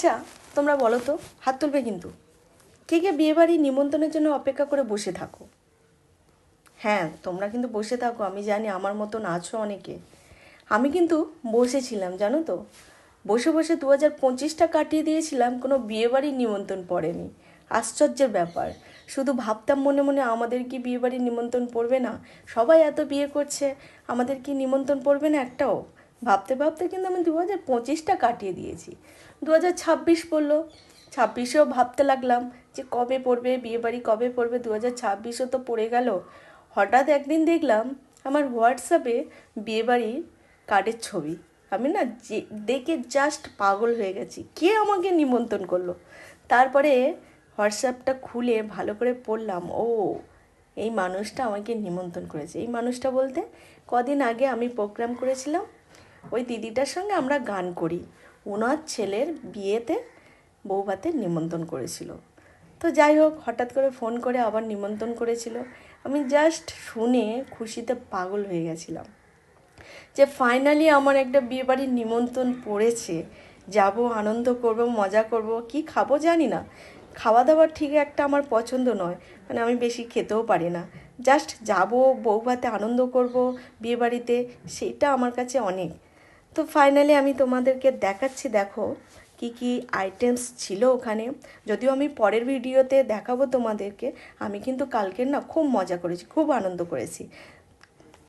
আচ্ছা তোমরা বলো তো, হাত তুলবে কিন্তু, কে কে বিয়েবাড়ির নিমন্ত্রণের জন্য অপেক্ষা করে বসে থাকো? হ্যাঁ, তোমরা কিন্তু বসে থাকো, আমি জানি আমার মতন আছো অনেকে। আমি কিন্তু বসেছিলাম জানো তো, বসে বসে 2025টা কাটিয়ে দিয়েছিলাম, কোনো বিয়েবাড়ির নিমন্ত্রণ পড়েনি। আশ্চর্যের ব্যাপার। শুধু ভাবতাম মনে মনে, আমাদের কি বিয়েবাড়ির নিমন্ত্রণ পড়বে না? সবাই এত বিয়ে করছে, আমাদের কি নিমন্ত্রণ পড়বে না একটাও? ভাবতে ভাবতে কিন্তু আমি 2025টা কাটিয়ে দিয়েছি। 2026 পড়লো, 26এও ভাবতে লাগলাম যে কবে পড়বে বিয়েবাড়ি, কবে পড়বে। 2026ও তো পড়ে গেল। হঠাৎ একদিন দেখলাম আমার হোয়াটসঅ্যাপে বিয়েবাড়ির কার্ডের ছবি। আমি না যে দেখে জাস্ট পাগল হয়ে গেছি, কে আমাকে নিমন্ত্রণ করলো। তারপরে হোয়াটসঅ্যাপটা খুলে ভালো করে পড়লাম, ও এই মানুষটা আমাকে নিমন্ত্রণ করেছে। এই মানুষটা বলতে, কদিন আগে আমি প্রোগ্রাম করেছিলাম, ওই দিদিটার সঙ্গে আমরা গান করি, ওনার ছেলের বিয়েতে বৌভাতের নিমন্ত্রণ করেছিল। তো যাই হোক, হঠাৎ করে ফোন করে আবার নিমন্ত্রণ করেছিল। আমি জাস্ট শুনে খুশিতে পাগল হয়ে গেছিলাম যে ফাইনালি আমার একটা বিয়েবাড়ির নিমন্ত্রণ পড়েছে। যাব, আনন্দ করব, মজা করব। কি খাবো জানি না, খাওয়া দাওয়ার ঠিক একটা আমার পছন্দ নয়, মানে আমি বেশি খেতেও পারি না। জাস্ট যাব, বৌভাতে আনন্দ করব বিয়েবাড়িতে, সেটা আমার কাছে অনেক। তো ফাইনালি আমি তোমাদেরকে দেখাচ্ছি, দেখো কি কি আইটেমস ছিল ওখানে। যদিও আমি পরের ভিডিওতে দেখাবো তোমাদেরকে। আমি কিন্তু কালকের না খুব মজা করেছি, খুব আনন্দ করেছি।